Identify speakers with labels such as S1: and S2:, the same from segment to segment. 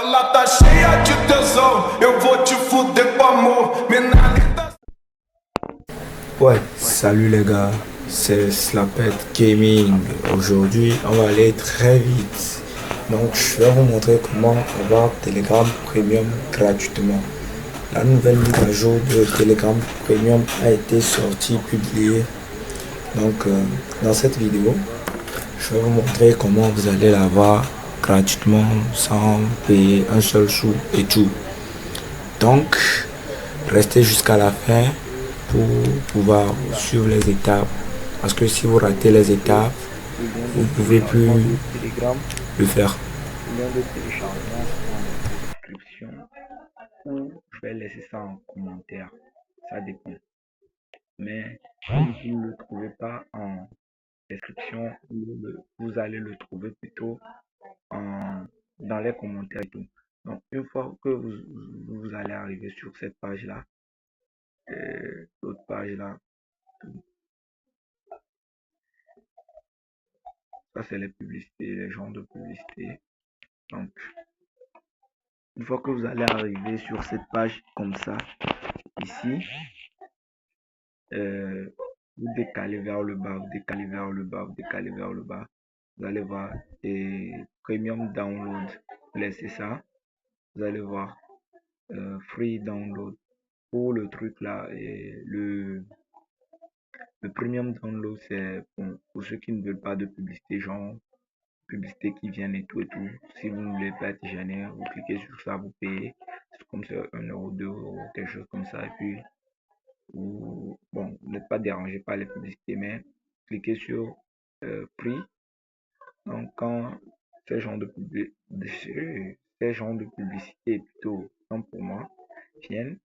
S1: Ela tá cheia de tesão, eu vou te fuder com amor. Mentalidade.
S2: Ouais, salut les gars, c'est Slapet Gaming. Aujourd'hui, on va aller très vite. Donc, je vais vous montrer comment avoir Telegram Premium gratuitement. La nouvelle mise à jour de Telegram Premium a été sortie, publiée. Donc, dans cette vidéo, je vais vous montrer comment vous allez l'avoir gratuitement sans payer un seul sou et tout. Donc, restez jusqu'à la fin pour pouvoir suivre les étapes. Parce que si vous ratez les étapes, vous ne pouvez plus le faire.
S3: Le lien de téléchargement en description ou je vais laisser ça en commentaire. Ça dépend. Mais si vous ne le trouvez pas en description, vous allez le trouver plutôt dans les commentaires et tout. Donc, une fois que vous allez arriver sur cette page-là, l'autre page-là, ça c'est les publicités, les genres de publicités. Donc, une fois que vous allez arriver sur cette page comme ça, ici, vous décalez vers le bas, vous décalez vers le bas, vous décalez vers le bas. Vous allez voir Premium Download. Vous laissez ça. Vous allez voir Free Download. Pour le truc là, et le Premium Download, c'est pour ceux qui ne veulent pas de publicité, genre publicité qui viennent et tout et tout. Si vous ne voulez pas être gêné, vous cliquez sur ça, vous payez. C'est comme ça, 1 €, 2 €, quelque chose comme ça. Et puis, vous n'êtes pas dérangé par les publicités, mais cliquez sur prix. Donc, quand ces genres de publicité plutôt, comme pour moi, viennent,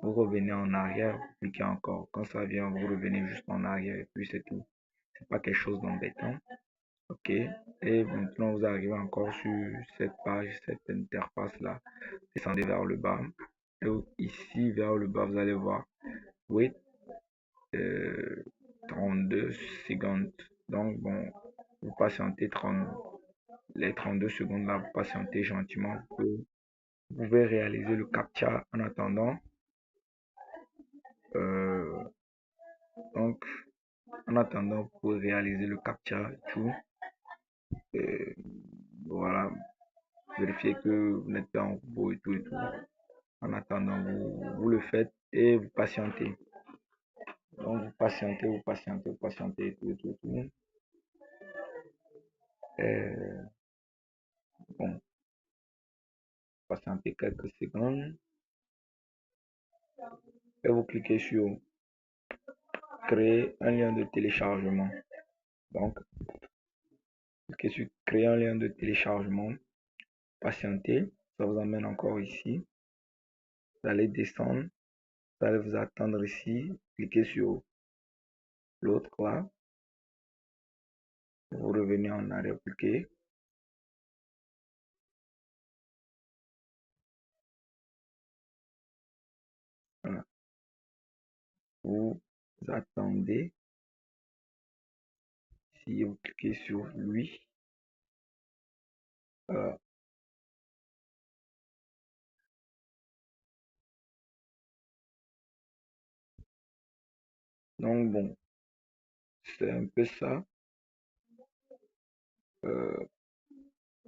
S3: vous revenez en arrière, vous cliquez encore. Quand ça vient, vous revenez juste en arrière et puis c'est tout. C'est pas quelque chose d'embêtant. Ok, et maintenant vous arrivez encore sur cette page, cette interface là. Descendez vers le bas. Et ici vers le bas, vous allez voir wait 32 secondes. Donc bon, vous patientez les 32 secondes là, vous patientez gentiment. Vous pouvez réaliser le captcha en attendant. Donc en attendant, vous pouvez réaliser le captcha et tout. Voilà, vérifiez que vous n'êtes pas en robot et tout et tout. En attendant, vous le faites et vous patientez. Donc vous patientez et tout et tout et tout. Bon, patientez quelques secondes et vous cliquez sur créer un lien de téléchargement. Donc, cliquez sur créer un lien de téléchargement, patientez, ça vous amène encore ici. Vous allez descendre, vous allez vous attendre ici, cliquez sur l'autre là, vous revenez en arrière, cliquez. Voilà. Vous attendez. Si vous cliquez sur lui, donc bon, c'est un peu ça.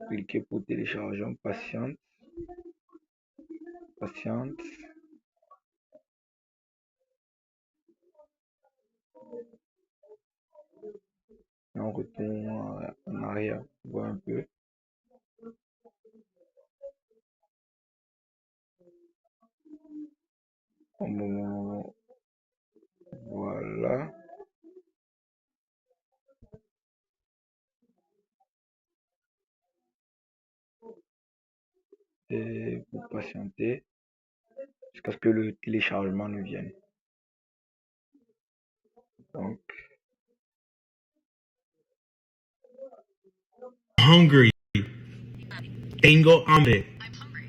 S3: Cliquez pour télécharger, patiente. Et on retourne en arrière, voir un peu. Voilà. Et vous patientez jusqu'à ce que le téléchargement ne vienne. Donc,
S4: hungry. Tengo hambre.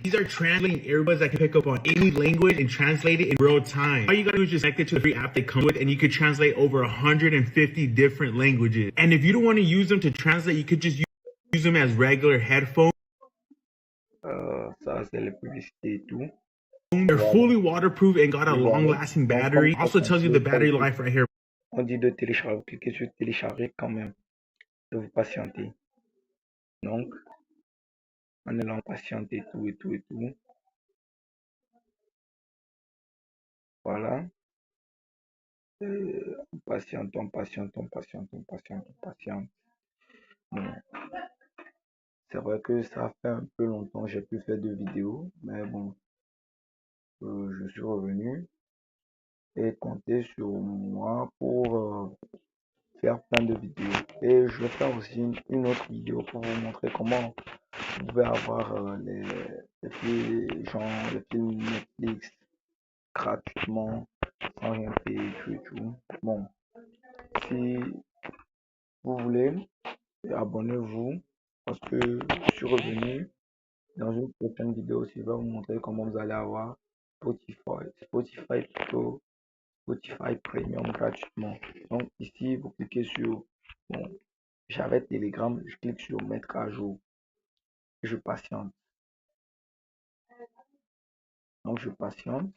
S4: These are translating earbuds that can pick up on any language and translate it in real time. All you gotta do is just connect it to the free app they come with, and you could translate over 150 different languages. And if you don't want to use them to translate, you could just use them as regular headphones.
S3: ça c'est les publicités et tout.
S4: They're
S3: Voilà.
S4: fully waterproof and got a
S3: Et voilà.
S4: long-lasting
S3: Donc,
S4: battery.
S3: comme
S4: Also
S3: ça,
S4: tells you the battery life right here.
S3: on dit de télécharger, cliquez sur télécharger quand même, de vous patienter. Donc, en allant patienter tout et tout et tout. Voilà. On patiente, on patiente, on patiente, on patiente, on patiente. Bon. C'est vrai que ça fait un peu longtemps que j'ai pu faire de vidéos, mais bon, je suis revenu et comptez sur moi pour faire plein de vidéos. Et je vais faire aussi une autre vidéo pour vous montrer comment vous pouvez avoir les films Netflix gratuitement sans rien payer tout et tout. Bon, si vous voulez, abonnez-vous parce que je suis revenu dans une prochaine vidéo aussi. Je vais vous montrer comment vous allez avoir Spotify Premium gratuitement. Donc ici, vous cliquez sur, bon, j'avais Telegram, je clique sur mettre à jour. Je patiente. Donc je patiente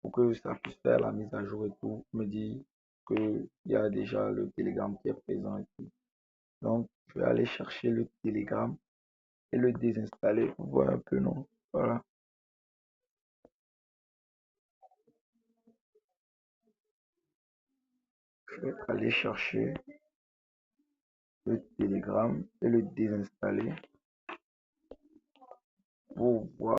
S3: pour que ça puisse faire la mise à jour et tout. Me dit qu'il y a déjà le Telegram qui est présent et tout. Donc je vais aller chercher le Telegram et le désinstaller pour voir un peu, non? Voilà. Je vais aller chercher le Telegram et le désinstaller pour voir.